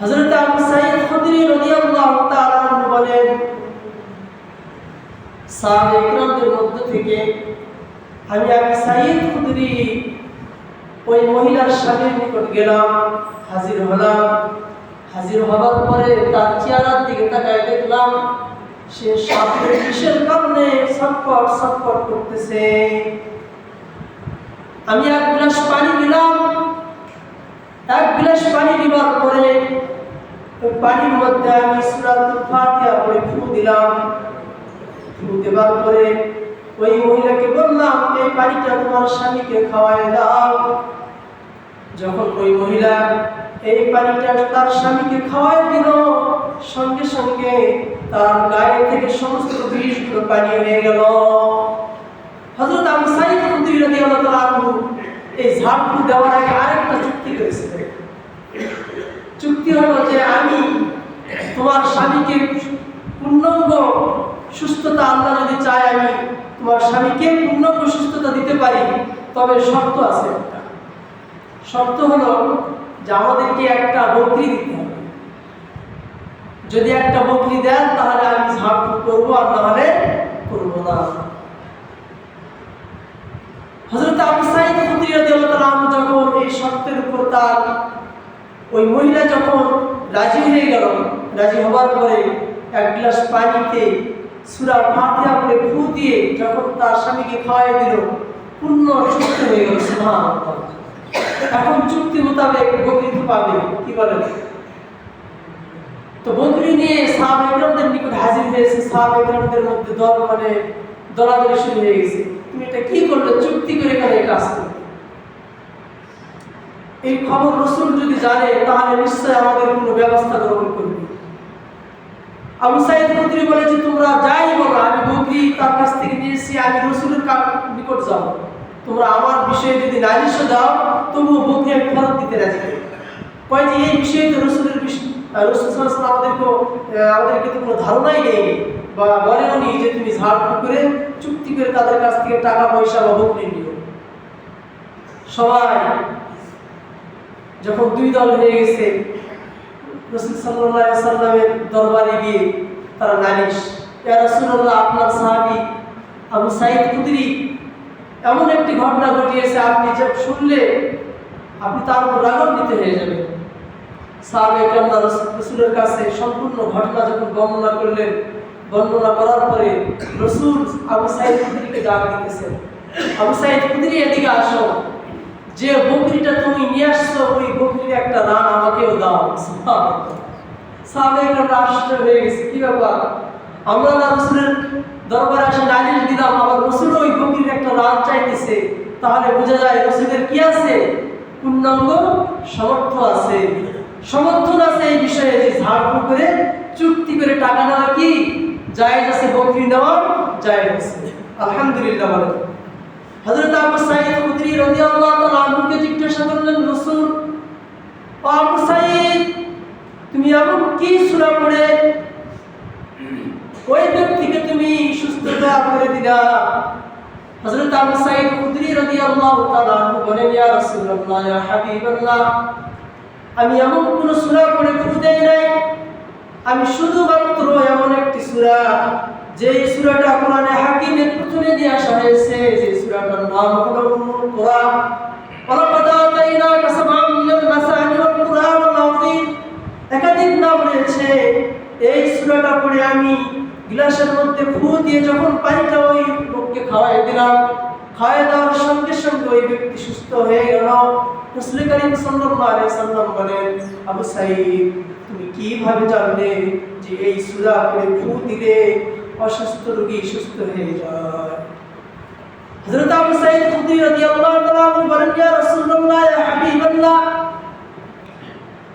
হযরত আবু সাঈদ খুদরি রাদিয়াল্লাহু তাআলা আনহু বলেন, সাহাবায়ে কিরামদের মধ্য থেকে আমি আবু সাঈদ খুদরি ওই মহিলার স্বামীর নিকট গেলাম, হাজির হলাম। হাজির হওয়ার পরে তার চেহারার দিকে তাকায় দেখলাম সে সাপের বিষের কারণে ছটফট ছটফট করতেছে। আমি এক গ্লাস পানি দিলাম। এক গ্লাস পানি দেওয়ার পরে ওই পানির মধ্যে আমি সূরাতুল ফাতিহা পড়ে ফু দিলাম। ফু দেওয়ার পরে ওই মহিলাকে বললাম, এই পানিটা তোমার স্বামীকে খাওয়ায় দাও। যখন ওই মহিলা এই পানিটা তার স্বামীকে খাওয়ায় দিল, সঙ্গে সঙ্গে তার গায়ে থেকে সমস্ত বিষগুলো পানি হয়ে গেল। হযরত আবু সাঈদ খুদরি রাদিয়াল্লাহু তাআলা আনহু এই ঝাড়ফুঁক দেওয়ার আগে আরেকটা চুক্তি করেছিলেন। চুক্তি হলো যে আমি তোমার স্বামীকে পূর্ণাঙ্গ সুস্থতা, আল্লাহ যদি চায় আমি তোমার স্বামীকে পূর্ণাঙ্গ সুস্থতা দিতে পারি, তবে শর্ত আছে একটা। শর্ত হলো যে আমাদেরকে একটা বকরি দিতে হবে। যদি একটা বকরি দেন তাহলে আমি ঝাড়ফুঁক করবো, আর না হলে করবো না। হযরত আবু সাঈদ খুদরি রাদিয়াল্লাহু তাআলা আনহু যখন এই শর্তের উপর তার ওই মহিলা যখন রাজি হয়ে গেল, রাজি হওয়ার পরে এক গ্লাস পানিতে সূরা ফাতিহা পড়ে ফু দিয়ে যখন তার স্বামীকে খাওয়াই দিল, পূর্ণ সুস্থ হয়ে গেল। সুবহানাল্লাহ। এখন চুক্তি মোতাবেক বকরি তো পাবে, কি বলেন? তো বকরি নিয়ে সাহাবায়ে কিরামদের নিকট হাজির হয়েছে। সাহাবায়ে কিরামদের মধ্যে দলাদলি শুরু হয়ে গেছে। তুমি এটা কি করলে? চুক্তি করে কেন এই কাজ করলে? এই খবর রাসূল যদি জানে তাহলে নিশ্চয় আমাদের কোনো ব্যবস্থা গ্রহণ করবে। আবু সাঈদ খুদরি বলে যে তোমরা যাই বলো, আমি বকরি তার কাছ থেকে নিয়েছি, আমি রাসূলের নিকট যাব। তোমরা আমার বিষয়ে যদি নালিশও দাও তবুও বকরি আমি ফেরত দিতে রাজি। কয় যে এই বিষয়ে তো রাসূলের রাসূল সাল্লাল্লাহু আলাইহি ওয়াসাল্লাম আমাদেরকে তো কোনো ধারণাই নেই বা বলেওনি যে তুমি ঝাড়ফুঁক করে চুক্তি করে তাদের কাছ থেকে টাকা পয়সা বা বকরি নিও। সবাই যখন দুই দল হয়ে গেছে, রাসূল সাল্লাল্লাহু আলাইহি ওয়াসাল্লামের দরবারে গিয়ে তারা নালিশ, ইয়া রাসূলুল্লাহ, আপনার সাহাবী আবু সাঈদ খুদরি এমন একটি ঘটনা ঘটিয়েছে, আপনি যে শুনলে আপনি তার উপর রাগান্বিত হয়ে যাবেন। সাহাবায়ে কেরাম রাসূলের কাছে সম্পূর্ণ ঘটনা যখন বর্ণনা করলেন, বর্ণনা করার পরে রাসূল আবু সাঈদ খুদরিকে ডাক দিতেছেন, আবু সাঈদ খুদরি এদিকে আসো, যে বকরিটা তুমি নিয়ে আসছো ওই বকরির একটা রান আমাকেও দাও। সাহাবায়ে কেরাম আশ্চর্য হয়ে গেছে, কি ব্যাপার? আমরা না রাসূলের দরবারে এসে নালিশ দিলাম, আবার রাসূল ওই বকরির একটা রান চাইতেছে, তাহলে বোঝা যায় রাসূলের কি আছে? পূর্ণাঙ্গ সমর্থন আছে এই বিষয়ে যে ঝাড়ফুঁক করে চুক্তি করে টাকা নেওয়া কি জায়েজ আছে, বকরি নেওয়া জায়েজ আছে। আলহামদুলিল্লাহ বলেন। হযরত আবু সাঈদ খুদরি রাদিয়াল্লাহু তাআলা আনহুকে জিজ্ঞাসা করলেন রাসূল, ও আবু সাঈদ, তুমি এমন কি সূরা পড়ে ওই ব্যক্তিকে তুমি সুস্থতা করে দিলা? হযরত আবু সাঈদ খুদরি রাদিয়াল্লাহু তাআলা আনহু বলেন, ইয়া রাসূলুল্লাহ, ইয়া হাবিবাল্লাহ, আমি এমন কোন সূরা পড়ে ফু দেই নাই। আমি শুধুমাত্র এমন একটি সূরা, যে সূরাটা কোরআনে হাকিমের প্রথমে দিয়ে আসা হয়েছে, যে সূরাটার নাম হলো উম্মুল কুরআন। ওয়ালাকাদ আতাইনাকা সাবআম মিনাল মাসানি ওয়াল কুরআনুল আযীম। একাধিক নাম রয়েছে। এই সূরাটা পড়ে আমি গ্লাসের মধ্যে ফু দিয়ে যখন পানিটা ওই লোককে খাওয়াই দিলাম, খাওয়াই দেওয়ার সঙ্গে সঙ্গে ওই ব্যক্তি সুস্থ হয়ে গেল। রাসূল করিম সাল্লাল্লাহু আলাইহি সাল্লাম বলেন, আবু সাঈদ, তুমি কিভাবে জানলে যে এই সূরা পড়ে ফু দিলে অসুস্থ রোগী সুস্থ হয়ে যায়? হযরত আবু সাঈদ খুদরি রাদিয়াল্লাহু তাআলা আনহু বলেন, ইয়া রাসূলুল্লাহ, ইয়া হাবিবাল্লাহ,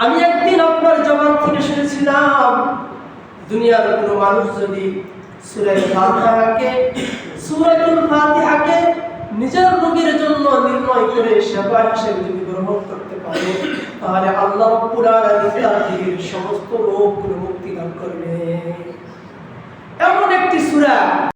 আমি একদিন আপনার জবান থেকে শুনেছিলাম, দুনিয়ার কোনো মানুষ যদি সূরাতুল ফাতিহাকে নিজের রোগের জন্য নির্ণয় করে সেবা হিসেবে যদি গ্রহণ করতে পারে, তাহলে আল্লাহ রাব্বুল আলামিন তার সমস্ত রোগ মুক্তি দান করবে। এমন একটি সূরা